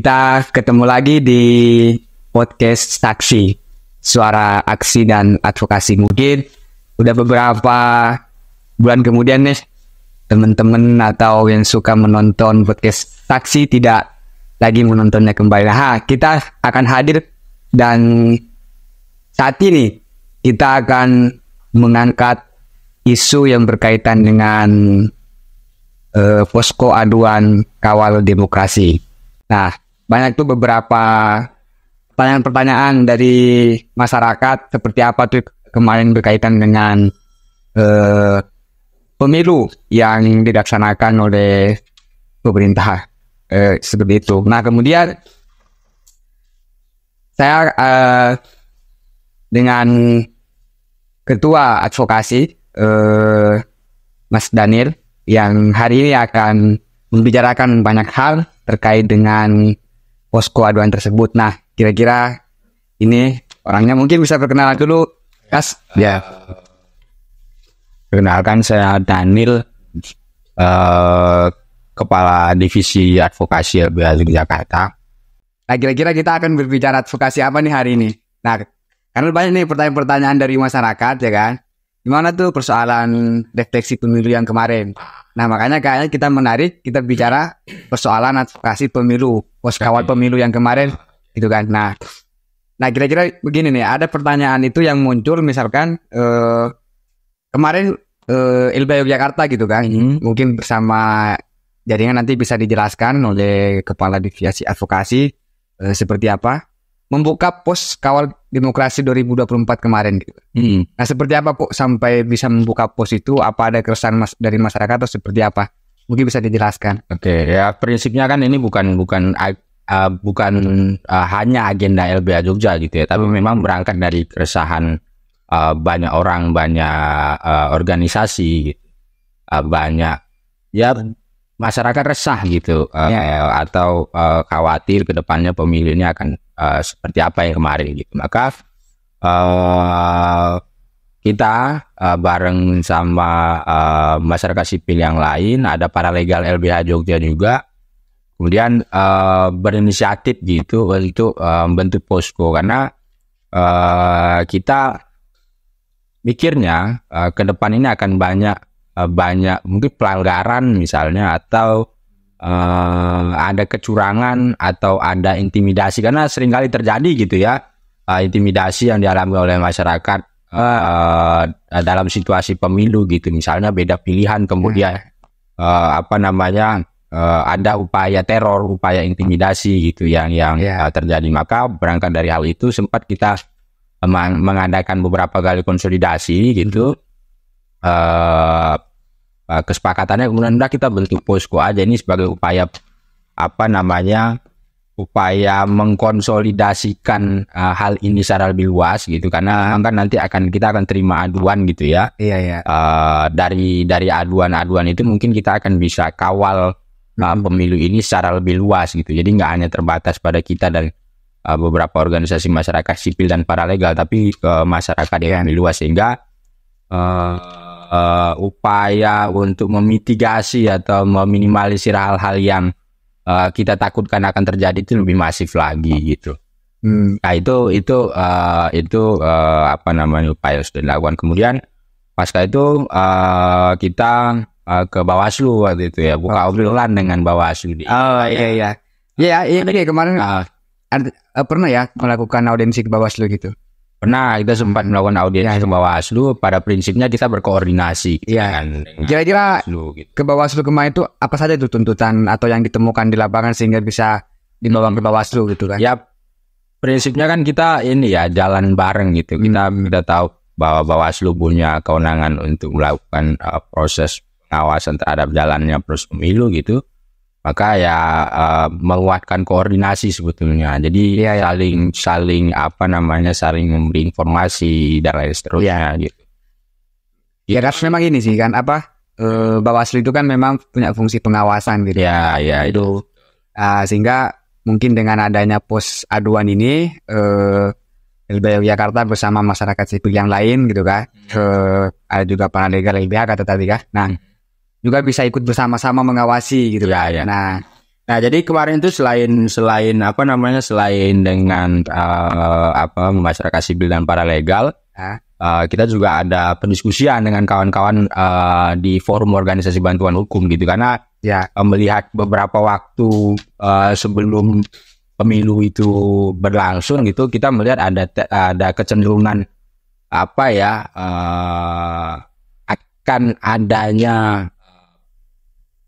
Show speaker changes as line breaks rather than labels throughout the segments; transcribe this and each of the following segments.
Kita ketemu lagi di podcast Saksi, Suara Aksi dan Advokasi. Mungkin udah beberapa bulan kemudian nih, teman-teman atau yang suka menonton podcast Saksi tidak lagi menontonnya kembali. Nah, kita akan hadir dan saat ini kita akan mengangkat isu yang berkaitan dengan posko aduan kawal demokrasi. Nah, banyak tuh beberapa pertanyaan-pertanyaan dari masyarakat seperti apa tuh kemarin berkaitan dengan pemilu yang dilaksanakan oleh pemerintah seperti itu. Nah, kemudian saya dengan Ketua Advokasi Mas Daniel yang hari ini akan membicarakan banyak hal terkait dengan posko aduan tersebut. Nah, kira-kira ini orangnya mungkin bisa perkenalan dulu, Kas.
Ya, perkenalkan saya Daniel, Kepala Divisi Advokasi LBH Jakarta.
Nah, kira-kira kita akan berbicara advokasi apa nih hari ini? Nah, karena banyak nih pertanyaan-pertanyaan dari masyarakat, ya kan? Gimana tuh persoalan refleksi pemilu yang kemarin? Nah, makanya kayaknya kita menarik, kita bicara persoalan advokasi pemilu, pos kawal pemilu yang kemarin, gitu kan. Nah, kira-kira begini nih, ada pertanyaan itu yang muncul, misalkan kemarin LBH Jakarta gitu kan, mungkin bersama jaringan nanti bisa dijelaskan oleh Kepala Divisi Advokasi seperti apa membuka pos kawal demokrasi 2024 kemarin gitu. Nah, seperti apa kok sampai bisa membuka pos itu? Apa ada keresahan dari masyarakat atau seperti apa? Mungkin bisa dijelaskan.
Oke, ya prinsipnya kan ini bukan hanya agenda LBH Jogja gitu ya, tapi memang berangkat dari keresahan banyak orang, banyak organisasi, gitu. Banyak ya masyarakat resah gitu, atau khawatir ke depannya pemilu ini akan seperti apa yang kemarin gitu. Maka kita bareng sama masyarakat sipil yang lain, ada paralegal LBH Jogja juga, kemudian berinisiatif gitu untuk membentuk posko, karena kita mikirnya ke depan ini akan banyak mungkin pelanggaran misalnya, atau ada kecurangan atau ada intimidasi, karena seringkali terjadi gitu ya, intimidasi yang dialami oleh masyarakat dalam situasi pemilu gitu, misalnya beda pilihan kemudian ada upaya teror, upaya intimidasi gitu yang terjadi. Maka berangkat dari hal itu sempat kita mengadakan beberapa kali konsolidasi gitu, kesepakatannya kemudian kita bentuk posko aja ini sebagai upaya upaya mengkonsolidasikan hal ini secara lebih luas gitu, karena kan nanti kita akan terima aduan gitu ya.
Iya.
Dari aduan-aduan itu mungkin kita akan bisa kawal pemilu ini secara lebih luas gitu. Jadi nggak hanya terbatas pada kita dan beberapa organisasi masyarakat sipil dan paralegal, tapi ke masyarakat yang lebih luas, sehingga upaya untuk memitigasi atau meminimalisir hal-hal yang kita takutkan akan terjadi itu lebih masif lagi gitu. Nah, itu upaya yang sudah dilakukan. Kemudian pasca itu kita ke Bawaslu waktu itu ya, buka obrolan dengan Bawaslu.
Iya, ini kemarin pernah ya melakukan audiensi ke Bawaslu gitu.
Pernah, kita sempat melakukan audiensi ke Bawaslu. Pada prinsipnya kita berkoordinasi gitu, kan.
Kira-kira gitu. Ke Bawaslu kemarin itu apa saja itu tuntutan atau yang ditemukan di lapangan sehingga bisa dibawa ke Bawaslu gitu kan?
Ya, prinsipnya kan kita ini ya jalan bareng gitu. Kita tahu bahwa Bawaslu punya kewenangan untuk melakukan proses pengawasan terhadap jalannya proses pemilu gitu. Maka ya menguatkan koordinasi sebetulnya. Jadi saling memberi informasi dan lain seterusnya gitu.
Ya kan memang ini sih kan Bawaslu itu kan memang punya fungsi pengawasan gitu.
Ya itu.
Sehingga mungkin dengan adanya pos aduan ini LBH Jakarta bersama masyarakat sipil yang lain gitu kan. Ada juga paralegal LBH kata tadi kan. Nah, juga bisa ikut bersama-sama mengawasi gitu kan.
Ya.
Nah,
Nah, jadi kemarin itu selain apa namanya, selain dengan masyarakat sipil dan paralegal, kita juga ada pendiskusian dengan kawan-kawan di forum organisasi bantuan hukum gitu, karena melihat beberapa waktu sebelum pemilu itu berlangsung gitu, kita melihat ada kecenderungan akan adanya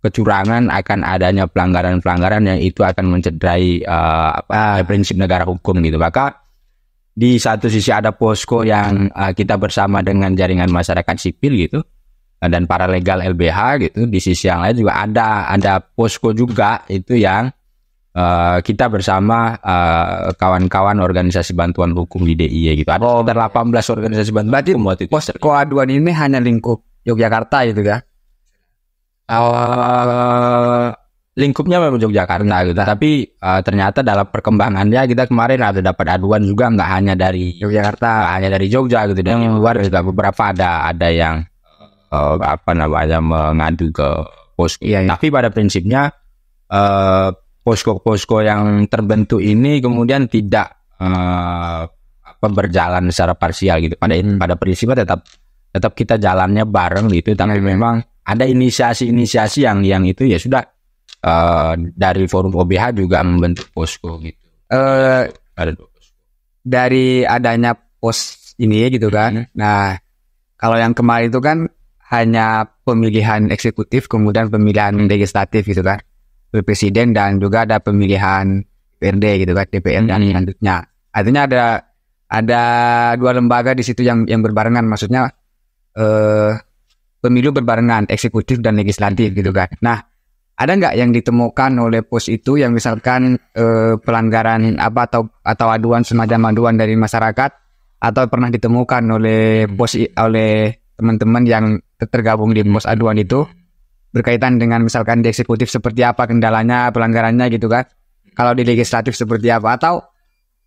kecurangan, akan adanya pelanggaran-pelanggaran yang itu akan mencederai prinsip negara hukum gitu. Maka di satu sisi ada posko yang kita bersama dengan jaringan masyarakat sipil gitu dan paralegal LBH gitu. Di sisi yang lain juga ada posko juga itu yang kita bersama kawan-kawan organisasi bantuan hukum di DIY gitu. Ada 18 organisasi bantuan hukum waktu itu.
Posko aduan ini hanya lingkup Yogyakarta gitu ya?
Lingkupnya memang Yogyakarta gitu, tapi ternyata dalam perkembangannya kita kemarin ada dapat aduan juga, nggak hanya dari Yogyakarta, hanya dari Jogja gitu, dari luar juga beberapa ada yang mengadu ke posko. Tapi pada prinsipnya posko-posko yang terbentuk ini kemudian tidak berjalan secara parsial gitu. Pada prinsipnya tetap kita jalannya bareng gitu, tapi memang ada inisiasi-inisiasi yang itu ya sudah dari forum OBH juga membentuk posko gitu. Ada 2 posko. Dari adanya pos ini gitu kan. Nah, kalau yang kemarin itu kan hanya pemilihan eksekutif, kemudian pemilihan legislatif gitu kan, presiden, dan juga ada pemilihan DPRD gitu kan, DPR dan selanjutnya. Artinya ada 2 lembaga di situ yang berbarengan, maksudnya pemilu berbarengan, eksekutif dan legislatif gitu kan. Nah, ada nggak yang ditemukan oleh pos itu yang misalkan pelanggaran atau aduan, semacam aduan dari masyarakat, atau pernah ditemukan oleh oleh teman-teman yang tergabung di pos aduan itu berkaitan dengan misalkan di eksekutif seperti apa kendalanya, pelanggarannya gitu kan? Kalau di legislatif seperti apa, atau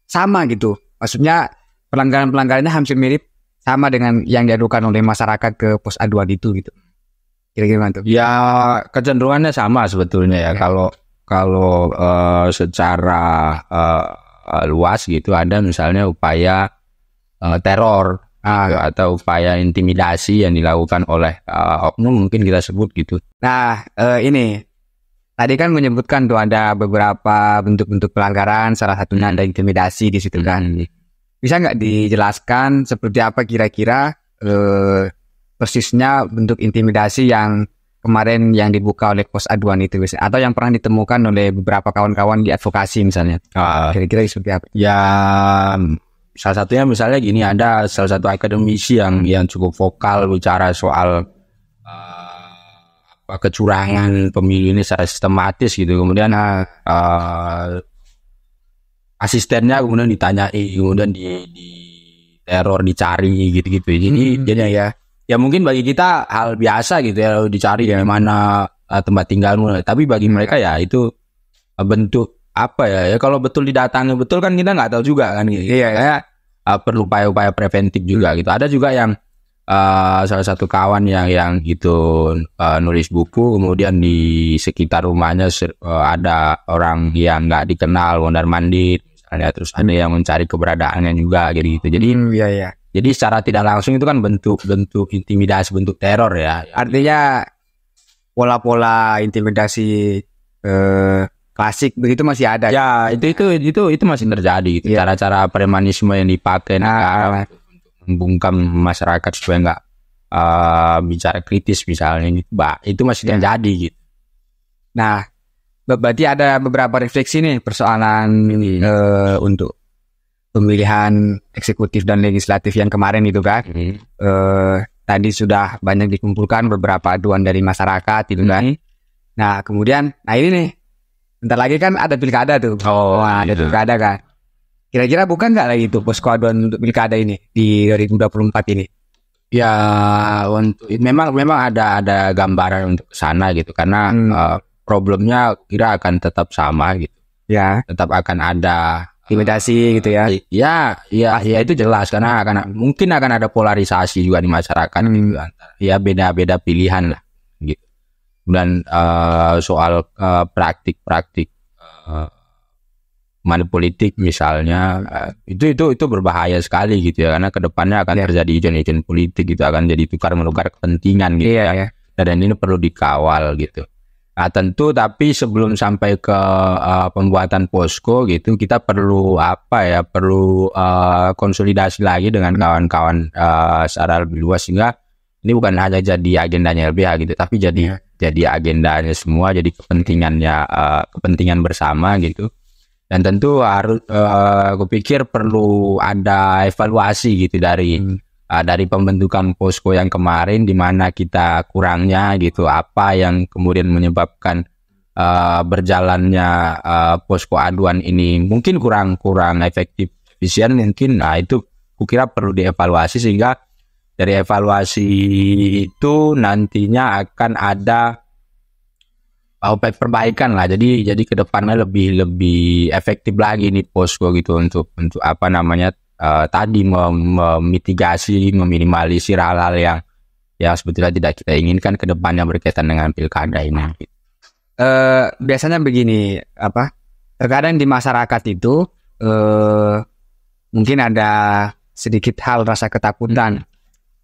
sama gitu? Maksudnya pelanggaran-pelanggarannya hampir mirip sama dengan yang diadukan oleh masyarakat ke pos aduan itu gitu. Kira-kira tuh? Ya, kecenderungannya sama sebetulnya ya. Kalau secara luas gitu, ada misalnya upaya teror atau upaya intimidasi yang dilakukan oleh oknum, mungkin kita sebut gitu. Nah, ini tadi kan menyebutkan tuh ada beberapa bentuk-bentuk pelanggaran, salah satunya ada intimidasi di situ kan. Bisa nggak dijelaskan seperti apa kira-kira persisnya bentuk intimidasi yang kemarin yang dibuka oleh pos aduan itu, atau yang pernah ditemukan oleh beberapa kawan-kawan di advokasi misalnya? Kira-kira seperti apa? Ya, salah satunya misalnya gini, ada salah satu akademisi yang cukup vokal bicara soal kecurangan pemilu ini secara sistematis gitu. Kemudian asistennya kemudian ditanyai, kemudian di teror, dicari gitu-gitu. Jadi ya mungkin bagi kita hal biasa gitu ya, dicari di mana tempat tinggalmu. Tapi bagi mereka ya itu bentuk apa ya? Kalau betul didatangi betul kan kita nggak tahu juga kan gitu. Iya, perlu upaya-upaya preventif juga gitu. Ada juga yang salah satu kawan yang gitu nulis buku, kemudian di sekitar rumahnya ada orang yang nggak dikenal mondar-mandir misalnya, terus ada yang mencari keberadaannya juga gitu. Jadi jadi secara tidak langsung itu kan bentuk intimidasi, bentuk teror ya. Artinya pola-pola intimidasi klasik begitu masih ada. Ya, itu masih terjadi gitu. Cara-cara premanisme yang dipakai untuk membungkam masyarakat supaya nggak bicara kritis misalnya, itu masih terjadi gitu. Nah, berarti ada beberapa refleksi nih persoalan untuk pemilihan eksekutif dan legislatif yang kemarin itu kan. Tadi sudah banyak dikumpulkan beberapa aduan dari masyarakat itu kan. Nah, kemudian ini nih, bentar lagi kan ada pilkada tuh. Ada pilkada kan. Kira-kira bukan nggak lagi itu posko aduan untuk pilkada ini di 2024 ini? Ya, memang ada gambaran untuk sana gitu, karena problemnya kira akan tetap sama gitu. Ya, tetap akan ada intimidasi gitu ya. Ya itu jelas, karena mungkin akan ada polarisasi juga di masyarakat gitu, antara ya beda-beda pilihan lah gitu. Dan soal praktik-praktik money politik misalnya, itu berbahaya sekali gitu ya, karena kedepannya akan terjadi ijen-ijen politik gitu, akan jadi tukar-menukar kepentingan gitu ya. Dan ini perlu dikawal gitu. Nah tentu, tapi sebelum sampai ke pembuatan posko gitu, kita perlu perlu konsolidasi lagi dengan kawan-kawan secara lebih luas, sehingga ini bukan hanya jadi agendanya LBH gitu, tapi jadi agendanya semua, jadi kepentingan bersama gitu. Dan tentu harus, aku pikir perlu ada evaluasi gitu dari pembentukan posko yang kemarin, di mana kita kurangnya gitu, apa yang kemudian menyebabkan berjalannya posko aduan ini mungkin kurang efektif, efisien mungkin. Nah itu kukira perlu dievaluasi, sehingga dari evaluasi itu nantinya akan ada perbaikan lah. Jadi kedepannya lebih efektif lagi nih posko gitu, untuk tadi memitigasi, meminimalisir hal-hal yang sebetulnya tidak kita inginkan ke depannya berkaitan dengan pilkada ini.
Biasanya begini, terkadang di masyarakat itu mungkin ada sedikit hal rasa ketakutan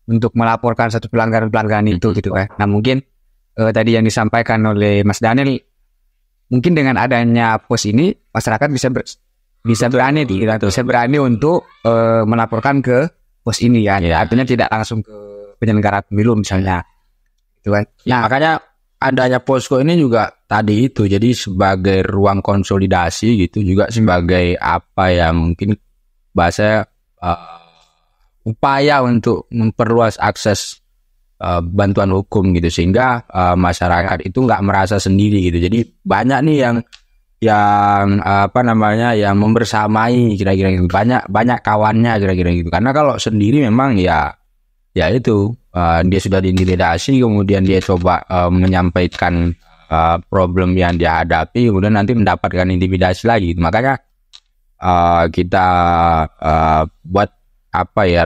untuk melaporkan satu pelanggaran itu gitu kan. Nah mungkin tadi yang disampaikan oleh Mas Daniel, mungkin dengan adanya pos ini masyarakat bisa berani untuk melaporkan ke pos ini ya. Artinya tidak langsung ke penyelenggara pemilu misalnya, gitu kan.
Nah makanya adanya posko ini juga tadi itu jadi sebagai ruang konsolidasi gitu, juga sebagai mungkin bahasa upaya untuk memperluas akses bantuan hukum gitu, sehingga masyarakat itu nggak merasa sendiri gitu. Jadi banyak nih yang membersamai kira-kira gitu, banyak kawannya kira-kira gitu. Karena kalau sendiri memang ya itu dia sudah diintimidasi, kemudian dia coba menyampaikan problem yang dia hadapi, kemudian nanti mendapatkan intimidasi lagi. Makanya kita buat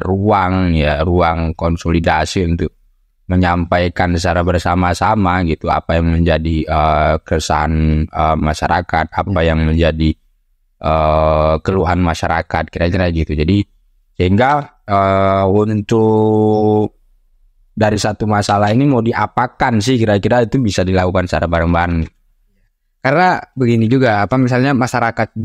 ruang konsolidasi untuk menyampaikan secara bersama-sama gitu apa yang menjadi keresahan masyarakat, apa yang menjadi keluhan masyarakat kira-kira gitu. Jadi sehingga untuk dari satu masalah ini mau diapakan sih kira-kira, itu bisa dilakukan secara bareng-bareng.
Karena begini juga, misalnya masyarakat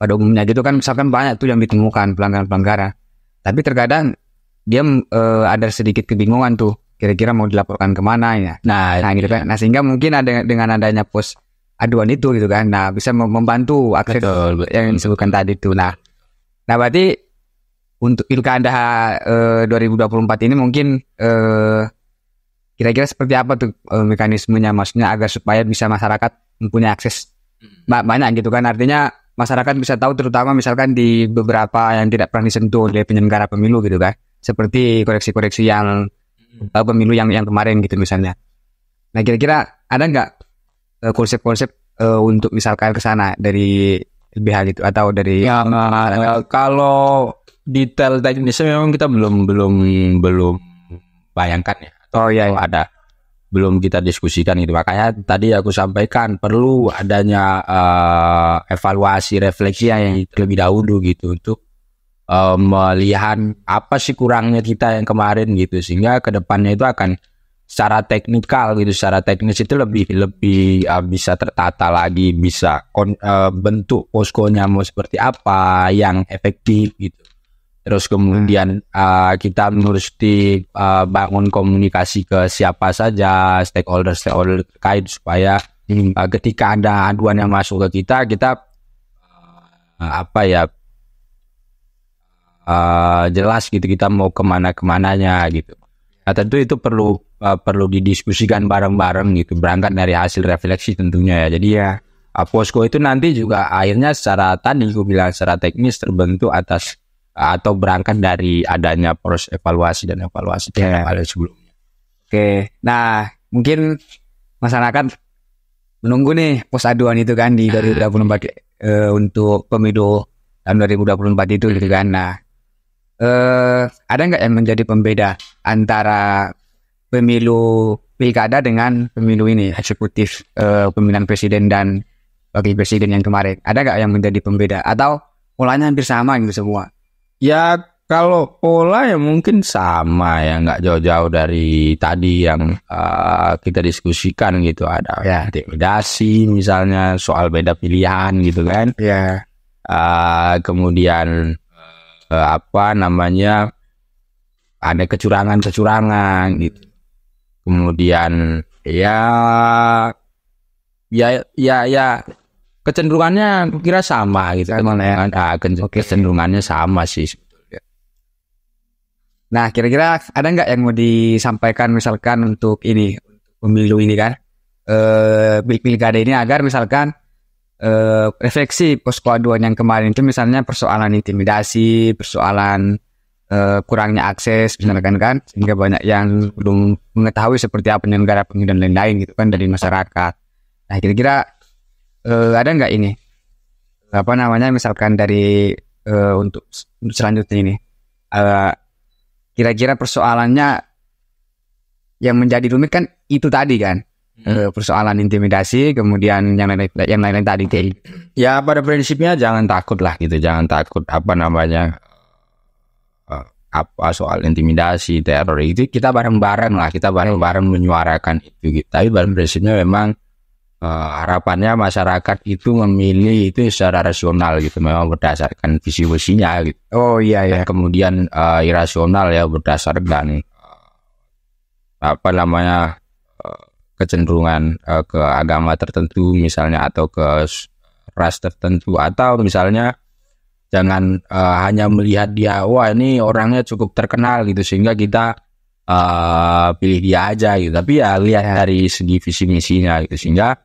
pada umumnya gitu kan, misalkan banyak tuh yang ditemukan pelanggaran, tapi terkadang dia ada sedikit kebingungan tuh, kira-kira mau dilaporkan kemana ya. Nah gitu kan. Nah sehingga mungkin dengan adanya pos aduan itu gitu kan, nah bisa membantu akses yang disebutkan tadi itu. Nah berarti untuk pilkada 2024 ini mungkin kira-kira seperti apa tuh mekanismenya, maksudnya agar supaya bisa masyarakat mempunyai akses banyak gitu kan. Artinya masyarakat bisa tahu, terutama misalkan di beberapa yang tidak pernah disentuh oleh penyelenggara pemilu gitu kan, seperti koreksi-koreksi yang pemilu yang kemarin gitu misalnya. Nah kira-kira ada nggak konsep-konsep untuk misalkan ke sana dari LBH gitu, atau dari
kalau detail teknisnya memang kita belum bayangkan ya, ada belum kita diskusikan gitu. Makanya tadi aku sampaikan perlu adanya evaluasi, refleksi yang terlebih dahulu gitu, untuk melihat apa sih kurangnya kita yang kemarin gitu, sehingga kedepannya itu akan secara teknikal gitu, secara teknis itu lebih bisa tertata lagi, bisa bentuk poskonya mau seperti apa yang efektif gitu. Terus kemudian kita mesti bangun komunikasi ke siapa saja, stakeholder terkait, supaya ketika ada aduan yang masuk ke kita jelas gitu kita mau kemananya gitu. Nah tentu itu perlu didiskusikan bareng-bareng gitu, berangkat dari hasil refleksi tentunya ya. Jadi posko itu nanti juga akhirnya secara teknis terbentuk atau berangkat dari adanya proses evaluasi dan evaluasi yang ada sebelumnya.
Oke, nah mungkin masyarakat menunggu nih pos aduan itu kan di 2024 untuk pemilu tahun 2024 itu gitu kan. Nah ada nggak yang menjadi pembeda antara pemilu pilkada dengan pemilu ini eksekutif, pemilihan presiden dan wakil presiden yang kemarin. Ada nggak yang menjadi pembeda atau polanya hampir sama gitu semua?
Ya kalau pola ya mungkin sama ya, nggak jauh-jauh dari tadi yang kita diskusikan gitu. Ada
Ya.
intimidasi misalnya, soal beda pilihan gitu kan.
Ya.
Kemudian apa namanya, ada kecurangan gitu. Kemudian ya kecenderungannya kira sama gitu.
Sama lah ya.
Kecenderungannya sama sih.
Nah, kira-kira ada nggak yang mau disampaikan misalkan untuk ini pemilu ini kan, pilkada ini agar misalkan refleksi posko aduan yang kemarin itu misalnya persoalan intimidasi, persoalan kurangnya akses misalkan kan, sehingga banyak yang belum mengetahui seperti apa penyelenggara pemilu dan lain-lain gitu kan dari masyarakat. Nah, kira-kira ada nggak ini apa namanya misalkan dari untuk selanjutnya ini kira-kira persoalannya yang menjadi rumit kan itu tadi kan, persoalan intimidasi, kemudian yang lain-lain tadi.
Ya pada prinsipnya jangan takut lah gitu, jangan takut apa namanya apa soal intimidasi, teror itu kita bareng-bareng lah, kita bareng-bareng menyuarakan itu gitu. Tapi pada prinsipnya memang harapannya masyarakat itu memilih itu secara rasional gitu, memang berdasarkan visi misinya gitu.
Oh iya ya.
Kemudian irasional ya berdasarkan apa namanya kecenderungan ke agama tertentu misalnya, atau ke ras tertentu, atau misalnya jangan hanya melihat dia, wah ini orangnya cukup terkenal gitu sehingga kita pilih dia aja gitu. Tapi ya lihat dari segi visi misinya gitu, sehingga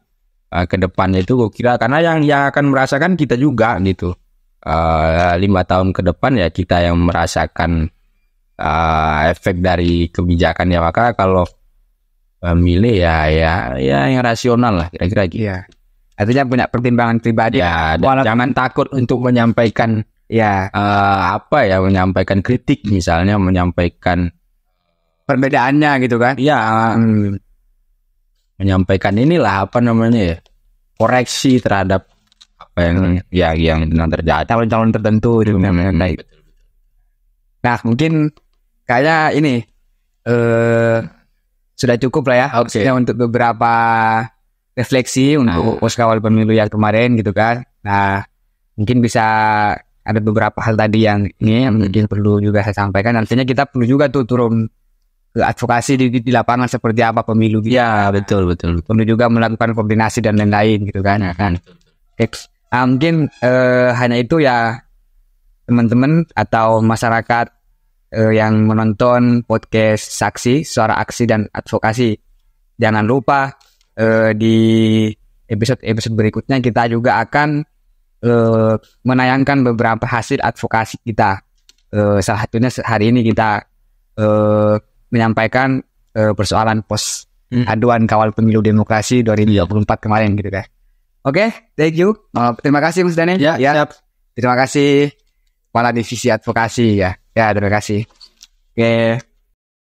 ke depannya itu gue kira, karena yang akan merasakan kita juga gitu. 5 tahun ke depan ya kita yang merasakan efek dari kebijakannya. Maka kalau milih ya yang rasional lah kira-kira gitu.
Iya. Artinya punya pertimbangan pribadi.
Ya, jangan takut untuk menyampaikan menyampaikan kritik misalnya, menyampaikan
perbedaannya gitu kan.
Iya. Menyampaikan inilah apa namanya ya, koreksi terhadap apa yang terjadi,
calon-calon tertentu gitu. Nah, mungkin kayak ini sudah cukup lah ya.
Okay.
Untuk beberapa refleksi untuk poskawal pemilu yang kemarin gitu kan. Nah, mungkin bisa ada beberapa hal tadi yang ini yang mungkin perlu juga saya sampaikan. Nantinya kita perlu juga tuh turun ke advokasi di lapangan seperti apa pemilu gitu.
Ya, betul.
Perlu juga melakukan koordinasi dan lain-lain gitu kan. Mungkin hanya itu ya teman-teman atau masyarakat yang menonton podcast Saksi, Suara Aksi dan Advokasi. Jangan lupa di episode berikutnya kita juga akan menayangkan beberapa hasil advokasi kita. Salah satunya hari ini kita menyampaikan persoalan pos aduan kawal pemilu demokrasi 2024 kemarin gitu kan. Oke, thank you. Terima kasih Mas Daniel.
Ya.
Terima kasih Kepala Divisi Advokasi ya. Ya, terima kasih. Oke.